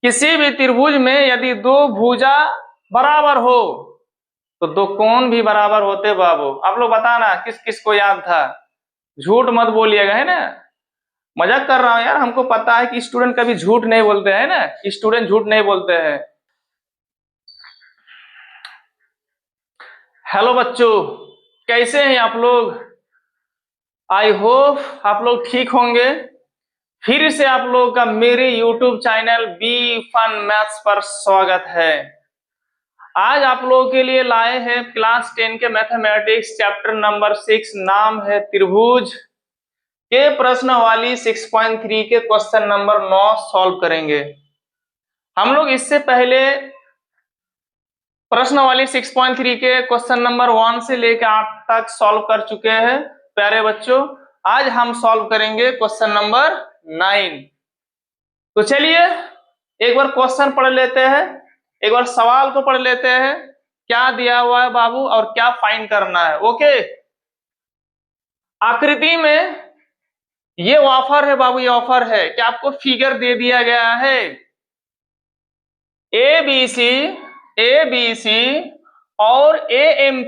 किसी भी त्रिभुज में यदि दो भुजा बराबर हो तो दो कोण भी बराबर होते बाबू। आप लोग बताना किस किस को याद था, झूठ मत बोलिएगा, है ना। मजाक कर रहा हूं यार, हमको पता है कि स्टूडेंट कभी झूठ नहीं बोलते हैं ना, स्टूडेंट झूठ नहीं बोलते हैं। हेलो बच्चों, कैसे हैं आप लोग? आई होप आप लोग ठीक होंगे। फिर से आप लोगों का मेरे YouTube channel be fun maths पर स्वागत है। आज आप लोगों के लिए लाए हैं क्लास 10 के मैथमेटिक्स चैप्टर नंबर 6, नाम है त्रिभुज के प्रश्न वाली 6.3 के क्वेश्चन नंबर 9 सॉल्व करेंगे। हम लोग इससे पहले प्रश्न वाली 6.3 के क्वेश्चन नंबर 1 से लेकर 8 तक सॉल्व कर चुके हैं प्यारे बच्चों। आज हम सॉल्व करेंगे क्वेश्चन नंबर 9। तो चलिए एक बार क्वेश्चन पढ़ लेते हैं, एक बार सवाल को पढ़ लेते हैं, क्या दिया हुआ है बाबू और क्या फाइंड करना है। ओके, आकृति में ये ऑफर है बाबू, ये ऑफर है कि आपको फिगर दे दिया गया है ए बी सी और ए एम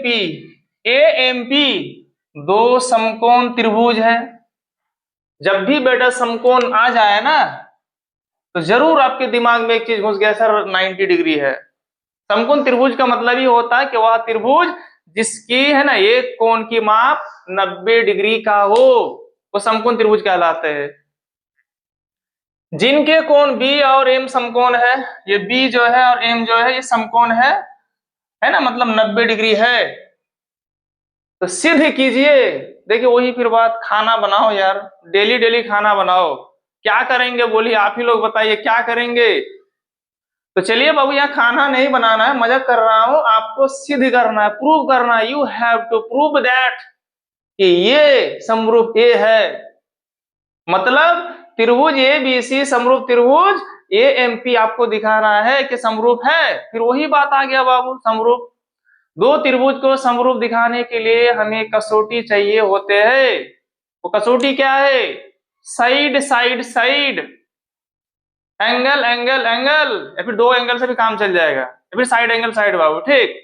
पी दो समकोण त्रिभुज है। जब भी बेटा समकोण आ जाए ना तो जरूर आपके दिमाग में एक चीज घुस गया, सर 90 डिग्री है। समकोण त्रिभुज का मतलब ही होता है कि वह त्रिभुज जिसकी है ना एक कोण की माप 90 डिग्री का हो, वो समकोण त्रिभुज कहलाते हैं। जिनके कोण बी और एम समकोण है, ये बी जो है और एम जो है ये समकोण है ना, मतलब 90 डिग्री है। तो सिद्ध कीजिए। देखिए वही फिर बात, खाना बनाओ यार, डेली डेली खाना बनाओ। क्या करेंगे बोलिए, आप ही लोग बताइए क्या करेंगे। तो चलिए बाबू, यहाँ खाना नहीं बनाना है, मजाक कर रहा हूं, आपको सिद्ध करना है, प्रूव करना है। You have to prove that कि ये समरूप ए है, मतलब त्रिभुज ए बी सी समरूप त्रिभुज ए एम पी आपको दिखा रहा है कि समरूप है। फिर वही बात आ गया बाबू, समरूप। दो त्रिभुज को समरूप दिखाने के लिए हमें कसौटी चाहिए होते हैं। वो कसौटी क्या है? Side side side, angle angle angle, या फिर दो एंगल से भी काम चल जाएगा, या फिर साइड एंगल साइड बाबू, ठीक।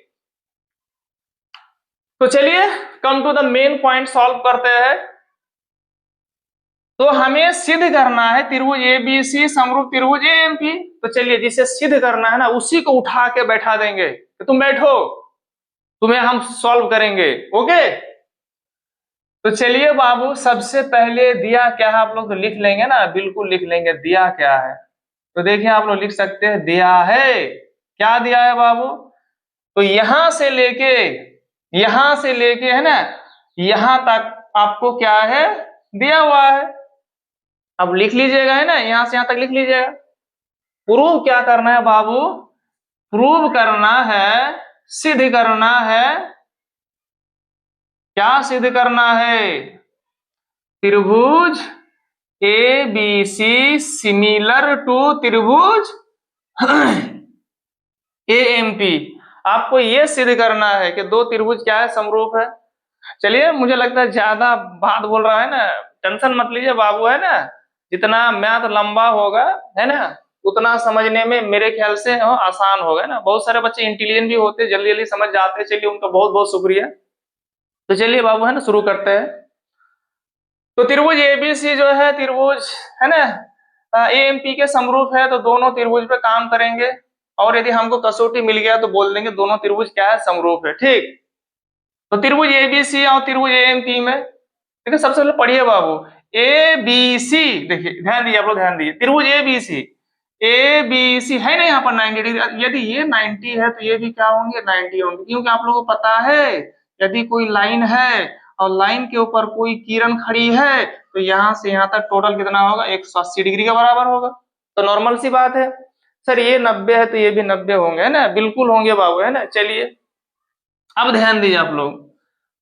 तो चलिए come to the main point, solve करते हैं। तो हमें सिद्ध करना है त्रिभुज ए बी सी समरूप त्रिभुज ए एम पी। तो चलिए जिसे सिद्ध करना है ना उसी को उठा के बैठा देंगे कि तुम बैठो, तुम्हें हम सॉल्व करेंगे। ओके, तो चलिए बाबू, सबसे पहले दिया क्या है आप लोग तो लिख लेंगे ना, बिल्कुल लिख लेंगे दिया क्या है। तो देखिए आप लोग लिख सकते हैं दिया है, क्या दिया है बाबू? तो यहां से लेके है ना यहां तक आपको क्या है दिया हुआ है। अब लिख लीजिएगा, है ना, यहां से यहां तक लिख लीजिएगा। प्रूव क्या करना है बाबू? प्रूव करना है, सिद्ध करना है। क्या सिद्ध करना है? त्रिभुज A B C similar to त्रिभुज ए एम पी। आपको यह सिद्ध करना है कि दो त्रिभुज क्या है, समरूप है। चलिए, मुझे लगता है ज्यादा बात बोल रहा है ना, टेंशन मत लीजिए बाबू, है ना। जितना मैथ लंबा होगा है ना उतना समझने में मेरे ख्याल से आसान होगा ना। बहुत सारे बच्चे इंटेलिजेंट भी होते, जल्दी जल्दी समझ जाते हैं। चलिए उनका बहुत बहुत शुक्रिया। तो चलिए बाबू है ना शुरू करते हैं। तो त्रिभुज एबीसी जो है त्रिभुज है ना एएमपी के समरूप है, तो दोनों त्रिभुज पे काम करेंगे। और यदि हमको कसौटी मिल गया तो बोल देंगे दोनों त्रिभुज क्या है, समरूप है, ठीक। तो त्रिभुज एबीसी और त्रिभुज एएमपी में देखिए सबसे पहले पढ़िए बाबू, ए बी सी, देखिए ध्यान दिए आप लोग, ध्यान दिए। त्रिभुज ए बी सी है ना यहाँ पर 90 डिग्री। यदि ये 90 है तो ये भी क्या होंगे, 90 होंगे। क्योंकि आप लोगों को पता है यदि कोई लाइन है और लाइन के ऊपर कोई किरण खड़ी है तो यहाँ से यहाँ तक टोटल कितना होगा, 180 डिग्री के बराबर होगा। तो नॉर्मल सी बात है। सर ये 90 है तो ये भी 90 होंगे, है ना, बिल्कुल होंगे बाबू, है ना। चलिए अब ध्यान दीजिए आप लोग,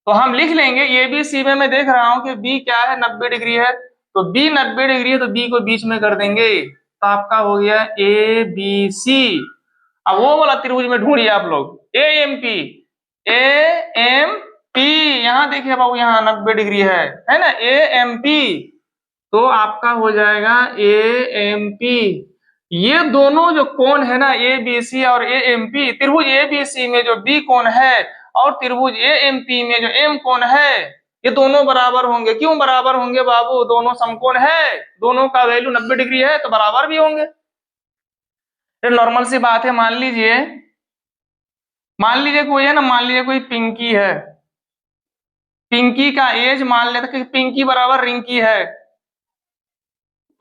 तो हम लिख लेंगे ए बी सी में मैं देख रहा हूं कि बी क्या है, 90 डिग्री है। तो बी 90 डिग्री है तो बी को बीच में कर देंगे, तो आपका हो गया ए बी सी। अब वो वाला त्रिभुज में ढूंढिए आप लोग, ए एम पी, यहां देखिए बाबू, यहाँ 90 डिग्री है ना, ए एम पी। तो आपका हो जाएगा ए एम पी ये दोनों जो कोण है ना ए बी सी और ए एम पी, त्रिभुज ए बी सी में जो बी कोण है और त्रिभुज ए एम पी में जो एम कोण है, ये दोनों बराबर होंगे। क्यों बराबर होंगे बाबू? दोनों समकोण है, दोनों का वैल्यू 90 डिग्री है तो बराबर भी होंगे। ये नॉर्मल सी बात है। मान लीजिए कोई है ना, मान लीजिए कोई पिंकी है, पिंकी का एज मान लेते कि पिंकी बराबर रिंकी है,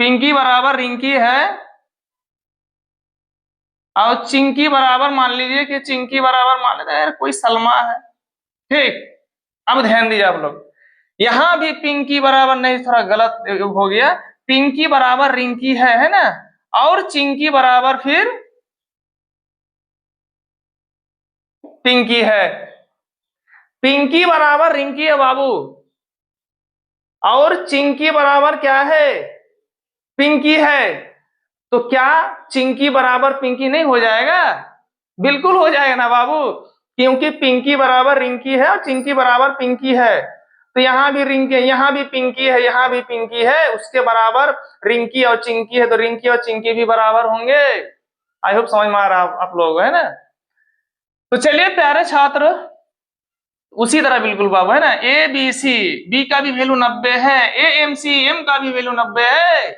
पिंकी बराबर रिंकी है, और चिंकी बराबर मान लीजिए कि चिंकी बराबर मान लेते हैं कोई सलमा है। ठीक, अब ध्यान दीजिए आप लोग, यहां भी पिंकी बराबर नहीं, थोड़ा गलत हो गया, पिंकी बराबर रिंकी है ना, और चिंकी बराबर फिर पिंकी है। पिंकी बराबर रिंकी है बाबू, और चिंकी बराबर क्या है? पिंकी है। तो क्या चिंकी बराबर पिंकी नहीं हो जाएगा? बिल्कुल हो जाएगा ना बाबू, क्योंकि पिंकी बराबर रिंकी है और चिंकी बराबर पिंकी है। तो यहाँ भी रिंकी, यहाँ भी पिंकी है, यहाँ भी पिंकी है, उसके बराबर रिंकी और चिंकी है, तो रिंकी और चिंकी भी बराबर होंगे। आई होप समझ में आ रहा आप लोग, है ना। तो चलिए प्यारे छात्र, उसी तरह बिल्कुल बाबू, है ना, ए बी सी, बी का भी वैल्यू 90 है, ए एम सी, एम का भी वैल्यू 90 है,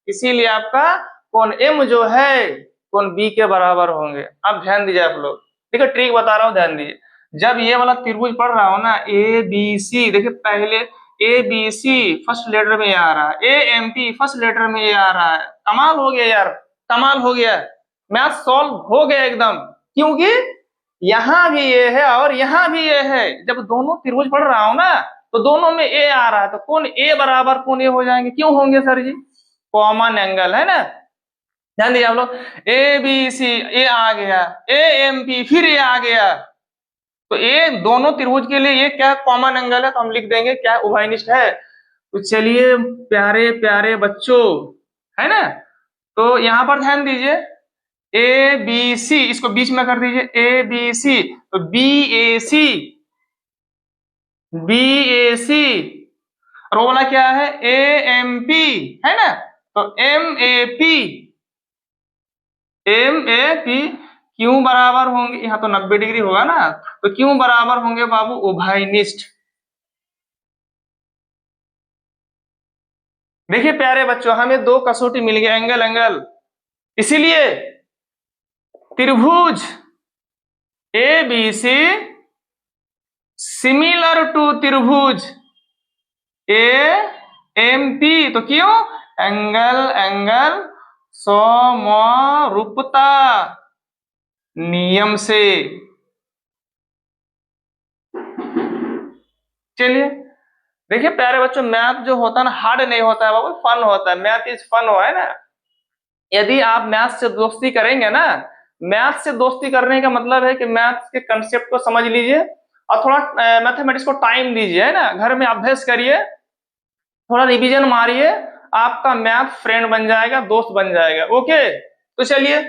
इसीलिए आपका कोण एम जो है कोण बी के बराबर होंगे। अब ध्यान दीजिए आप लोग, देखिए ट्रिक बता रहा हूं, ध्यान दीजिए। जब ये वाला त्रिभुज पढ़ रहा हो ना, ए बी सी, देखिए पहले A B C first letter में आ रहा है, A M P first letter में आ रहा है। कमाल हो गया यार, कमाल हो गया, मैथ सॉल्व हो गया एकदम, क्योंकि यहां भी ये है और यहां भी ये है। जब दोनों त्रिभुज पढ़ रहा हूं ना, तो दोनों में ए आ रहा है, तो कौन ए बराबर कौन ए हो जाएंगे? क्यों होंगे सर जी? कॉमन एंगल है ना। ध्यान दीजिए आप लोग, ए बी सी ए आ गया, ए एम पी फिर ए आ गया, तो ए दोनों त्रिभुज के लिए ये क्या कॉमन एंगल है, तो हम लिख देंगे क्या, उभयनिष्ठ है। तो चलिए प्यारे प्यारे बच्चों, है ना, तो यहां पर ध्यान दीजिए, ए बी सी इसको बीच में कर दीजिए, ए बी सी, तो बी ए सी, बी ए सी, और वो वाला क्या है, ए एम पी, है ना, तो M A P, M A P क्यों बराबर होंगे? यहाँ तो 90 डिग्री होगा ना, तो क्यों बराबर होंगे बाबू? उभयनिष्ठ। देखिए प्यारे बच्चों, हमें दो कसौटी मिल गया, एंगल एंगल, इसीलिए त्रिभुज A B C similar to त्रिभुज ए एम पी, तो क्यों? एंगल एंगल समरूपता नियम से। चलिए देखिए प्यारे बच्चों, मैथ जो होता है ना, हार्ड नहीं होता है बाबू, फन होता है, मैथ इज फन हो, है ना। यदि आप मैथ से दोस्ती करेंगे ना, मैथ से दोस्ती करने का मतलब है कि मैथ के कंसेप्ट को समझ लीजिए और थोड़ा मैथमेटिक्स को टाइम दीजिए, है ना, घर में अभ्यास करिए, थोड़ा रिवीजन मारिए, आपका मैथ फ्रेंड बन जाएगा, दोस्त बन जाएगा। ओके, तो चलिए,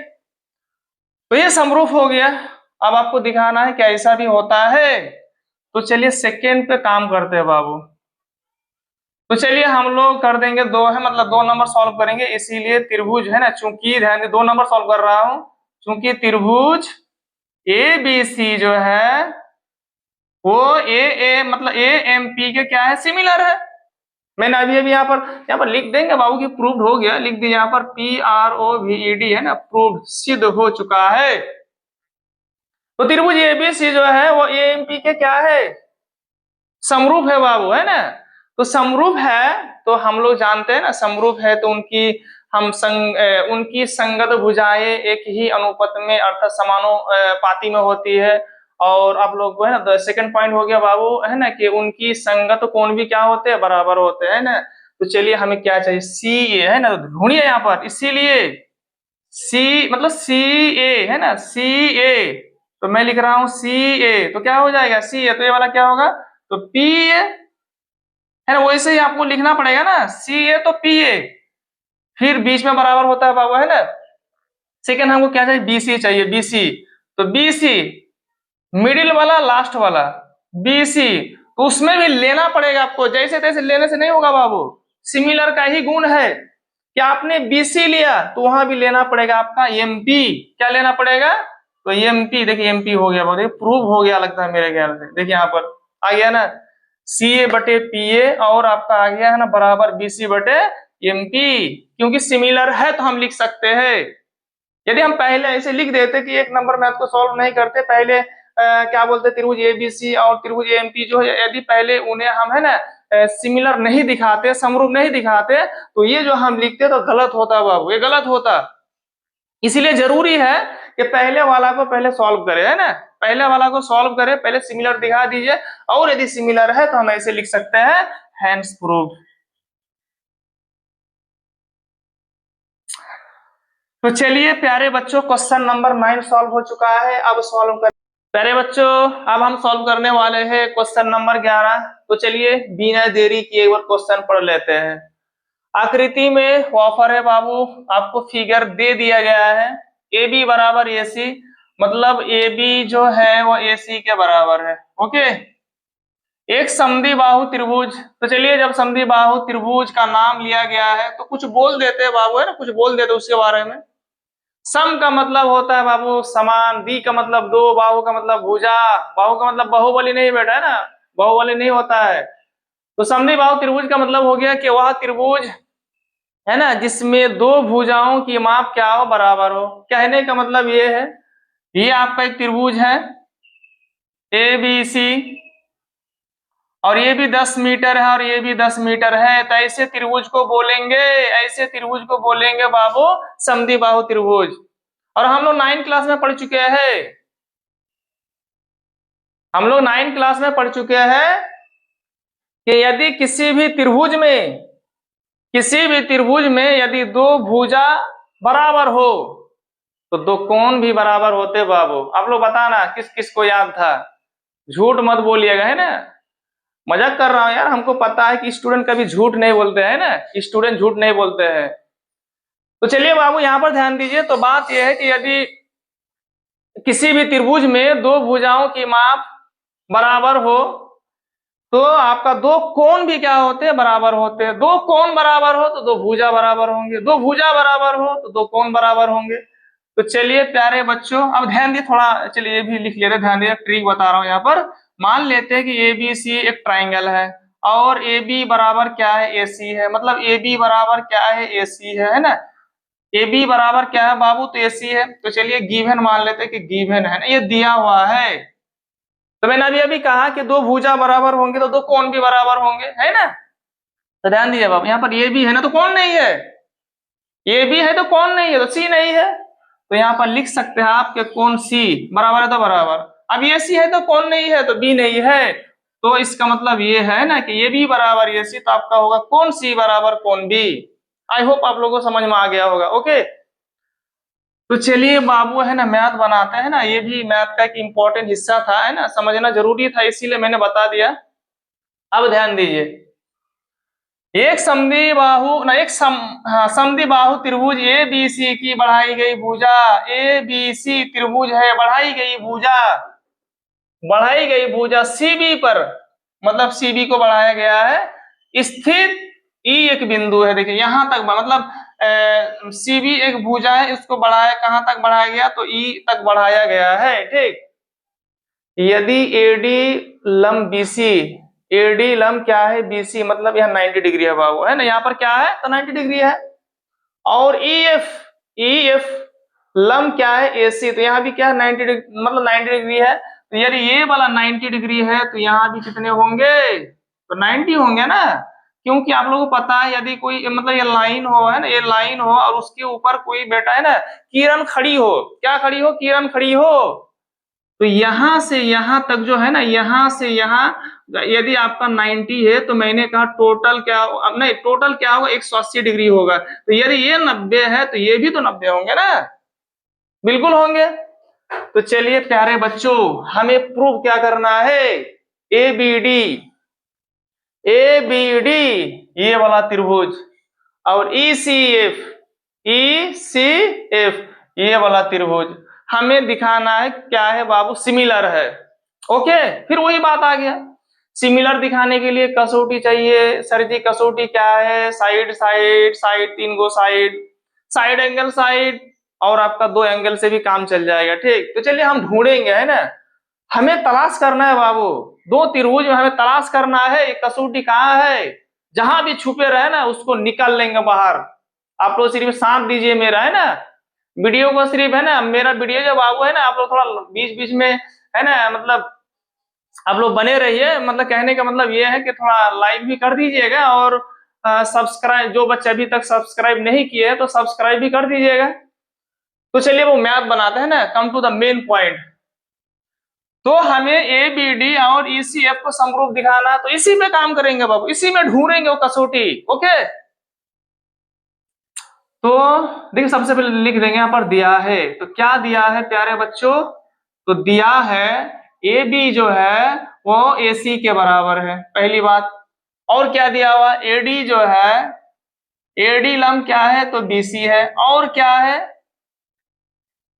तो ये समरूप हो गया। अब आपको दिखाना है कि ऐसा भी होता है। तो चलिए सेकेंड पे काम करते हैं बाबू। तो चलिए हम लोग कर देंगे दो, है मतलब 2 नंबर सॉल्व करेंगे, इसीलिए त्रिभुज है ना, चूंकि ध्यान दे 2 नंबर सॉल्व कर रहा हूं, चूंकि त्रिभुज ए बी सी जो है वो ए मतलब ए एम पी के क्या है, सिमिलर है। मैंने अभी अभी यहाँ पर लिख देंगे बाबू की प्रूव्ड हो गया, लिख दीजिए यहाँ पर PROVED, है ना, प्रूव्ड, सिद्ध हो चुका है। तो त्रिभुज एबीसी जो है वो एएमपी के क्या है, समरूप है बाबू, है ना। तो समरूप है तो हम लोग जानते हैं ना, समरूप है तो उनकी संगत भुजाएं एक ही अनुपात में अर्थात समानुपाती में होती है। और आप लोग को है ना सेकंड पॉइंट हो गया बाबू, है ना, कि उनकी संगत कोण भी क्या होते हैं, बराबर होते हैं ना। तो चलिए हमें क्या चाहिए, सी ए, है ना, ढूंढिए यहाँ पर, इसीलिए सी मतलब सी ए, है ना, सी ए, तो मैं लिख रहा हूं सी ए, तो क्या हो जाएगा सी ए, तो ये वाला क्या होगा, तो पी ए, है ना, वैसे ही आपको लिखना पड़ेगा ना, सी ए तो पी ए, फिर बीच में बराबर होता है बाबू, है ना। सेकेंड हमको क्या चाहिए, बीसी चाहिए, बीसी, तो बीसी मिडिल वाला लास्ट वाला बीसी, तो उसमें भी लेना पड़ेगा आपको, जैसे तैसे लेने से नहीं होगा बाबू, सिमिलर का ही गुण है। क्या आपने बीसी लिया तो वहां भी लेना पड़ेगा आपका एमपी। क्या लेना पड़ेगा? तो एमपी, देखिए एमपी हो गया, बहुत प्रूव हो गया लगता है मेरे ख्याल से। देखिए यहाँ पर आ गया ना, सीए बटे पीए, और आपका आ गया है ना बराबर बीसी बटे एमपी। क्योंकि सिमिलर है तो हम लिख सकते हैं। यदि हम पहले ऐसे लिख देते कि एक नंबर मैथ को सॉल्व नहीं करते, पहले क्या बोलते, त्रिभुज एबीसी और त्रिभुज एएमपी जो है, यदि पहले उन्हें हम है ना सिमिलर नहीं दिखाते, समरूप नहीं दिखाते, तो ये जो हम लिखते तो गलत होता बाबू, ये गलत होता। इसीलिए जरूरी है कि पहले वाला को पहले सॉल्व करें, है ना, पहले वाला को सॉल्व करें, पहले सिमिलर दिखा दीजिए, और यदि सिमिलर है तो हम ऐसे लिख सकते हैं, हैंस प्रूव्ड। तो चलिए प्यारे बच्चों, क्वेश्चन नंबर 9 सॉल्व हो चुका है। अब सॉल्व कर प्यारे बच्चों, अब हम सॉल्व करने वाले हैं क्वेश्चन नंबर 11। तो चलिए बिना देरी किए एक बार क्वेश्चन पढ़ लेते हैं। आकृति में ऑफर है बाबू, आपको फिगर दे दिया गया है, ए बी बराबर ए सी, मतलब ए बी जो है वो ए सी के बराबर है। ओके, एक समद्वि बाहु त्रिभुज। तो चलिए जब समद्वि बाहु त्रिभुज का नाम लिया गया है तो कुछ बोल देते हैं बाबू, है ना, कुछ बोल देते उसके बारे में। सम का मतलब होता है बाबू समान, दी का मतलब दो, बाहु का मतलब भुजा, बाहु का मतलब बाहुबली नहीं बेटा, है ना, बाहुबली नहीं होता है। तो समद्वि बाहु त्रिभुज का मतलब हो गया कि वह त्रिभुज है ना जिसमें दो भुजाओं की माप क्या हो, बराबर हो। कहने का मतलब ये है, ये आपका एक त्रिभुज है ए बी सी, और ये भी 10 मीटर है और ये भी 10 मीटर है, तो ऐसे त्रिभुज को बोलेंगे, ऐसे त्रिभुज को बोलेंगे बाबू समद्वि बाहु त्रिभुज। और हम लोग 9 क्लास में पढ़ चुके हैं, हम लोग 9 क्लास में पढ़ चुके हैं कि यदि किसी भी त्रिभुज में, किसी भी त्रिभुज में यदि दो भुजा बराबर हो तो दो कोण भी बराबर होते बाबू। आप लोग बताना किस किस को याद था, झूठ मत बोलिएगा, है ना, मजाक कर रहा हूं यार, हमको पता है कि स्टूडेंट कभी झूठ नहीं बोलते हैं ना, स्टूडेंट झूठ नहीं बोलते हैं। तो चलिए बाबू यहां पर ध्यान दीजिए। तो बात यह है कि यदि किसी भी त्रिभुज में दो भुजाओं की माप बराबर हो तो आपका दो कोण भी क्या होते हैं, बराबर होते हैं। दो कोण बराबर हो तो दो भुजा बराबर होंगे, दो भुजा बराबर हो तो दो कोण बराबर होंगे। तो चलिए प्यारे बच्चों अब ध्यान दिए थोड़ा, चलिए ये भी लिख लेते, ध्यान दिए ट्रिक बता रहा हूं यहाँ पर। मान लेते हैं कि ए बी सी एक ट्राइंगल है, और ए बी बराबर क्या है, ए सी है, मतलब ए बी बराबर क्या है, ए सी है ना। ए बी बराबर क्या है बाबू, तो ए सी है। तो चलिए गिवन मान लेते हैं कि गिवन है ना, ये दिया हुआ है। तो मैंने अभी अभी कहा कि दो भुजा बराबर होंगे तो दो कोण भी बराबर होंगे, है ना। तो ध्यान दीजिए बाबू, यहाँ पर ये भी है ना तो कौन नहीं है, ये भी है तो कौन नहीं है, तो सी नहीं है। तो यहाँ पर लिख सकते हैं आपके कौन सी बराबर है तो बराबर। अब ये सी है तो कौन नहीं है, तो बी नहीं है। तो इसका मतलब ये है ना कि ये बी बराबर ये सी, तो आपका होगा कौन सी बराबर कौन बी। आई होप आप लोगों को समझ में आ गया होगा। ओके, तो चलिए बाबू है ना मैथ बनाते हैं ना, ये भी मैथ का एक इंपॉर्टेंट हिस्सा था, है ना, समझना जरूरी था, इसीलिए मैंने बता दिया। अब ध्यान दीजिए, एक समद्वि बाहु ना एक समद्वि बाहु त्रिभुज ए बी सी की बढ़ाई गई भुजा, ए बी सी त्रिभुज है, बढ़ाई गई भुजा, बढ़ाई गई भुजा सीबी पर, मतलब सीबी को बढ़ाया गया है, स्थित ई एक बिंदु है। देखिए यहां तक मतलब सीबी एक भुजा है, इसको बढ़ाया, कहां तक बढ़ाया गया, तो ई तक बढ़ाया गया है, ठीक। यदि एडी लंब बीसी, एडी लंब क्या है, बीसी, मतलब यह 90 डिग्री है बाबू, है ना, यहाँ पर क्या है तो 90 डिग्री है। और ईएफ, ईएफ लंब क्या है, एसी, तो यहाँ भी क्या है 90 डिग्री, मतलब 90 डिग्री है। तो यदि ये वाला 90 डिग्री है तो यहाँ भी कितने होंगे, तो 90 होंगे ना। क्योंकि आप लोगों को पता है यदि कोई मतलब ये लाइन हो, है ना, ये लाइन हो और उसके ऊपर कोई बेटा है ना किरण खड़ी हो, क्या खड़ी हो, किरण खड़ी हो, तो यहां से यहां तक जो है ना, यहां से यहां यदि आपका 90 है तो मैंने कहा टोटल क्या, अब नहीं टोटल क्या होगा 180 डिग्री होगा। तो यदि ये 90 है तो ये भी तो 90 होंगे ना, बिल्कुल होंगे। तो चलिए प्यारे बच्चों हमें प्रूव क्या करना है, A B D, A B D ये वाला त्रिभुज, और ई सी एफ, ई सी एफ ये वाला त्रिभुज हमें दिखाना है क्या है बाबू, सिमिलर है। ओके, फिर वही बात आ गया, सिमिलर दिखाने के लिए कसौटी चाहिए। सर जी कसौटी क्या है? साइड साइड साइड, 3 गो साइड, साइड एंगल साइड, और आपका 2 एंगल से भी काम चल जाएगा। ठीक, तो चलिए हम ढूंढेंगे, है ना। हमें तलाश करना है बाबू, 2 त्रिभुज में हमें तलाश करना है कसौटी कहाँ है। जहां भी छुपे रहे ना उसको निकाल लेंगे बाहर। आप लोग सिर्फ साथ दीजिए मेरा, है ना, वीडियो को सिर्फ, है ना, मेरा वीडियो जो बाबू है ना, आप लोग थोड़ा बीच बीच में, है ना, मतलब आप लोग बने रहिए। मतलब कहने का मतलब ये है कि थोड़ा लाइक भी कर दीजिएगा, और सब्सक्राइब, जो बच्चे अभी तक सब्सक्राइब नहीं किए हैं तो सब्सक्राइब भी कर दीजिएगा। तो चलिए वो मैथ बनाते हैं ना, come to the main point. तो हमें ए बी डी और ई सी एफ को समरूप दिखाना, तो इसी में काम करेंगे बाबू, इसी में ढूंढेंगे वो कसौटी। ओके, तो देखिए सबसे पहले लिख देंगे यहाँ पर दिया है। तो क्या दिया है प्यारे बच्चों? तो दिया है ए बी जो है वो ए सी के बराबर है, पहली बात। और क्या दिया हुआ? एडी जो है, एडी लंब क्या है? तो बीसी है। और क्या है?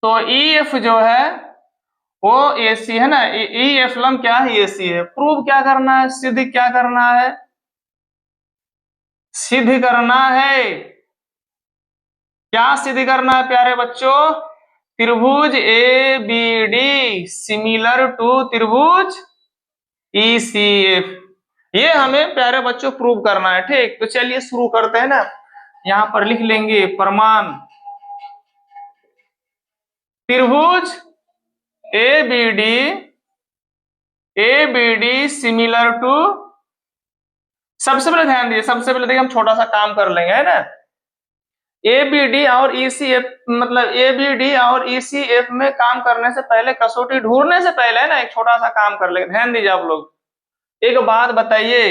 तो ई एफ जो है वो ए सी है ना, ई एफ लंब क्या है? ए सी है। प्रूव क्या करना है? सिद्ध क्या करना है? सिद्ध करना है। क्या सिद्ध करना है प्यारे बच्चों? त्रिभुज A B D similar to त्रिभुज ई सी एफ, ये हमें प्यारे बच्चों प्रूव करना है। ठीक, तो चलिए शुरू करते हैं ना। यहां पर लिख लेंगे प्रमाण त्रिभुज A B D similar to, सबसे पहले ध्यान दीजिए, सबसे पहले देखिए हम छोटा सा काम कर लेंगे, है ना। ए बी डी और ई सी एफ, मतलब ए बी डी और ई सी एफ में काम करने से पहले, कसौटी ढूंढने से पहले, है ना, एक छोटा सा काम कर लेंगे। ध्यान दीजिए आप लोग, एक बात बताइए,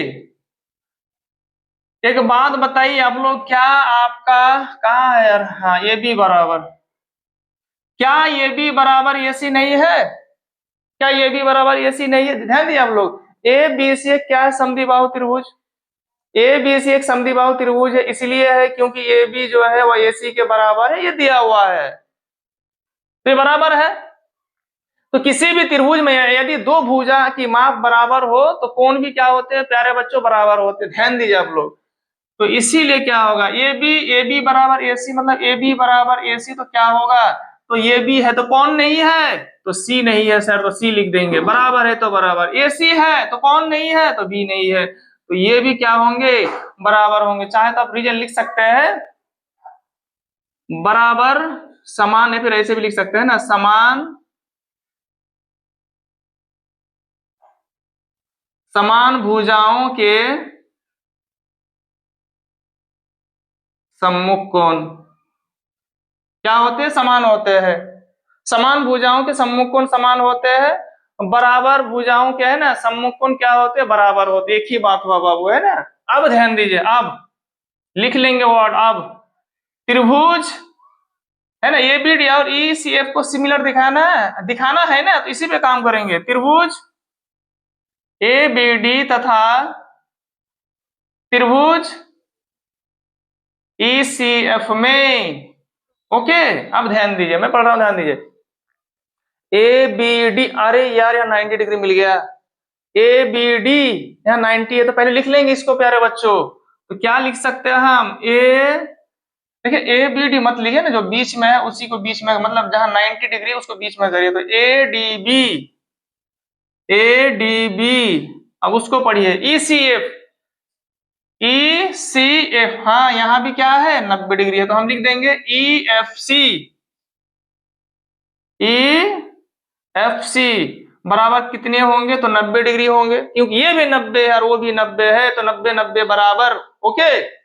एक बात बताइए आप लोग, क्या आपका कहाँ है यार? हाँ, ए बी बराबर, क्या ए बी बराबर ए सी नहीं है? क्या ए बी बराबर ए सी नहीं है? ध्यान दिए आप लोग, ए बी सी क्या है? समद्विबाहु त्रिभुज। ए बी सी एक समद्विबाहु त्रिभुज है, इसलिए है क्योंकि ए बी जो है वह ए सी के बराबर है, ये दिया हुआ है, तो ये बराबर है। तो किसी भी त्रिभुज में यदि 2 भुजा की माप बराबर हो तो कोण भी क्या होते हैं प्यारे बच्चों? बराबर होते हैं। ध्यान दीजिए आप लोग, तो इसीलिए क्या होगा? ए बी बराबर ए सी, मतलब ए बी बराबर ए सी, तो क्या होगा? तो ये बी है तो कौन नहीं है? तो सी नहीं है सर, तो सी लिख देंगे। बराबर है तो बराबर, ए सी है तो कौन नहीं है? तो बी नहीं है, तो ये भी क्या होंगे? बराबर होंगे। चाहे तो आप रीजन लिख सकते हैं बराबर समान, है फिर ऐसे भी लिख सकते हैं ना, समान समान भुजाओं के सम्मुख कोण क्या होते हैं? समान होते हैं। समान भुजाओं के सम्मुख कोण समान होते हैं। बराबर भुजाओं के, है ना, सम्मुख कोण क्या होते हैं? बराबर होते हैं। एक ही बात हुआ बाबू, है ना। अब ध्यान दीजिए, अब लिख लेंगे वर्ड। अब त्रिभुज, है ना, ए बी डी और ई सी एफ को सिमिलर दिखाना है ना, तो इसी पे काम करेंगे। त्रिभुज ए बी डी तथा त्रिभुज ई सी एफ में, ओके। अब ध्यान दीजिए, मैं पढ़ रहा हूं, ध्यान दीजिए। ए बी डी, अरे यार यहाँ 90 डिग्री मिल गया। ए बी डी यहाँ 90 है, तो पहले लिख लेंगे इसको प्यारे बच्चों। तो क्या लिख सकते हैं हम? देखिए ए बी डी मत लिखिए ना, जो बीच में है उसी को बीच में, मतलब जहां 90 डिग्री है उसको बीच में करिए। तो A D B, A D B, अब उसको पढ़िए। ई सी एफ, ई सी एफ, हाँ यहाँ भी क्या है? 90 डिग्री है, तो हम लिख देंगे E F C, E F C बराबर कितने होंगे? तो 90 डिग्री होंगे, क्योंकि ये भी 90 है और वो भी 90 है, तो 90 90 बराबर, ओके।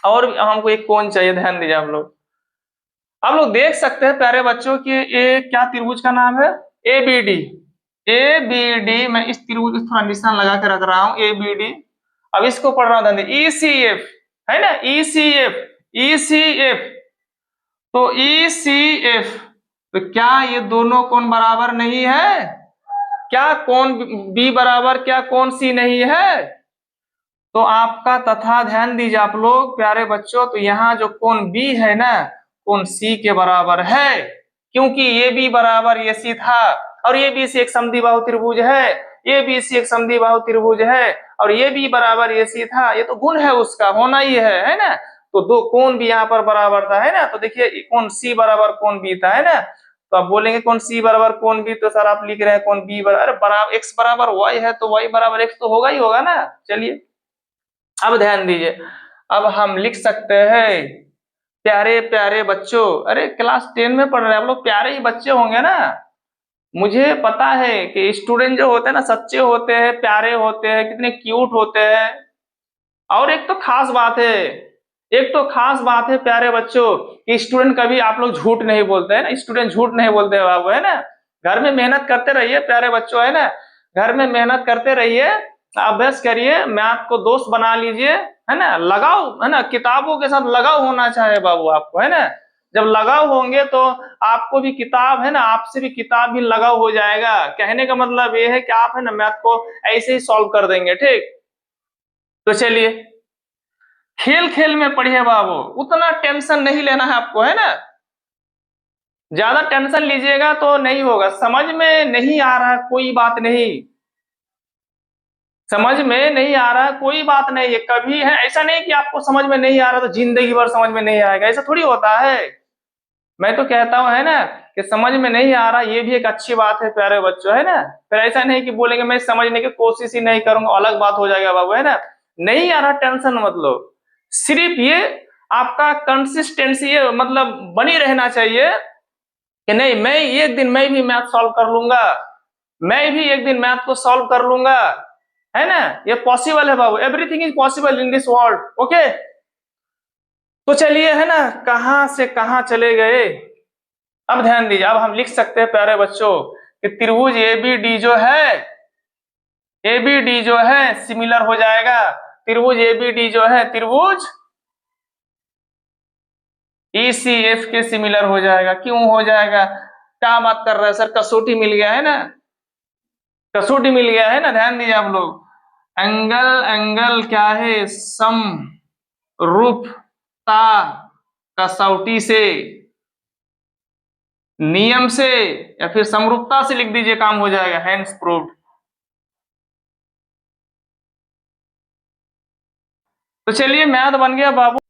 और हमको एक कोण चाहिए, ध्यान दीजिए आप लोग देख सकते हैं प्यारे बच्चों कि ये क्या त्रिभुज का नाम है? A B D. A B D, मैं इस त्रिभुज को थोड़ा निशान लगा के रख रहा हूं, ए बी डी। अब इसको पढ़ रहा हूं, ई सी एफ, है ना, ई सी एफ, ई सी एफ, तो ई सी एफ, तो क्या ये दोनों कोण बराबर नहीं है? क्या कोण बी बराबर, क्या कोण सी नहीं है? तो आपका तथा, ध्यान दीजिए आप लोग प्यारे बच्चों, तो यहाँ जो कोण बी है ना, कोण सी के बराबर है, क्योंकि ये बी बराबर ये सी था, और ये बी सी एक समद्विबाहु त्रिभुज है, ए बी सी एक समद्विबाहु त्रिभुज है और ये बी बराबर ए सी था, ये तो गुण है उसका, होना ही है ना। तो दो कोण भी यहाँ पर बराबर था, है ना। तो देखिए कोण सी बराबर कोण बी था, है ना। तो आप बोलेंगे कोण सी बराबर कोण बी, तो सर आप लिख रहे हैं कोण बी बराबर, बराबर एक्स बराबर वाई है तो वाई बराबर एक्स तो होगा ही होगा ना। चलिए अब ध्यान दीजिए, अब हम लिख सकते हैं प्यारे प्यारे बच्चों। अरे क्लास 10 में पढ़ रहे हैं आप लोग, प्यारे ही बच्चे होंगे ना। मुझे पता है कि स्टूडेंट जो होते हैं ना सच्चे होते हैं, प्यारे होते हैं, कितने क्यूट होते हैं। और एक तो खास बात है, एक तो खास बात है प्यारे बच्चों कि स्टूडेंट कभी आप लोग झूठ नहीं बोलते हैं ना, स्टूडेंट झूठ नहीं बोलते हैं बाबू, है ना। घर में मेहनत करते रहिए प्यारे बच्चों, है ना। घर में मेहनत करते रहिए, अभ्यास करिए, मैथ को दोस्त बना लीजिए, है ना। लगाओ, है ना, किताबों के साथ लगाव होना चाहिए बाबू आपको, है ना। जब लगाव होंगे तो आपको भी किताब, है ना, आपसे भी किताब भी लगाव हो जाएगा। कहने का मतलब ये है कि आप, है ना, मैथ को ऐसे ही सॉल्व कर देंगे, ठीक। तो चलिए खेल खेल में पढ़िए बाबू, उतना टेंशन नहीं लेना है आपको, है ना। ज्यादा टेंशन लीजिएगा तो नहीं होगा। समझ में नहीं आ रहा कोई बात नहीं, समझ में नहीं आ रहा कोई बात नहीं है। कभी है ऐसा नहीं कि आपको समझ में नहीं आ रहा तो जिंदगी भर समझ में नहीं आएगा, ऐसा थोड़ी होता है। मैं तो कहता हूं, है ना, कि समझ में नहीं आ रहा ये भी एक अच्छी बात है प्यारे बच्चों, है ना। फिर ऐसा नहीं कि बोलेंगे मैं समझने की कोशिश ही नहीं करूंगा, अलग बात हो जाएगा बाबू, है ना। नहीं आ रहा टेंशन मत लो, सिर्फ ये आपका कंसिस्टेंसी ये मतलब बनी रहना चाहिए कि नहीं मैं एक दिन मैं भी मैथ सॉल्व कर लूंगा, मैं भी एक दिन मैथ को सॉल्व कर लूंगा, है ना। ये पॉसिबल है बाबू, everything is possible in this world, okay. तो चलिए, है ना, कहां से कहां चले गए। अब ध्यान दीजिए, अब हम लिख सकते हैं प्यारे बच्चों कि त्रिभुज एबीडी जो है, एबीडी जो है सिमिलर हो जाएगा, त्रिभुज एबीडी जो है त्रिभुज ईसीएफ के सिमिलर हो जाएगा। क्यों हो जाएगा, क्या बात कर रहे हैं सर, कसौटी मिल गया है ना, कसौटी मिल गया है ना। ध्यान दीजिए आप लोग, एंगल एंगल क्या है, समरूपता कसौटी से, नियम से, या फिर समरूपता से लिख दीजिए, काम हो जाएगा, हैंड्स प्रूव्ड। तो चलिए मैथ बन गया बाबू।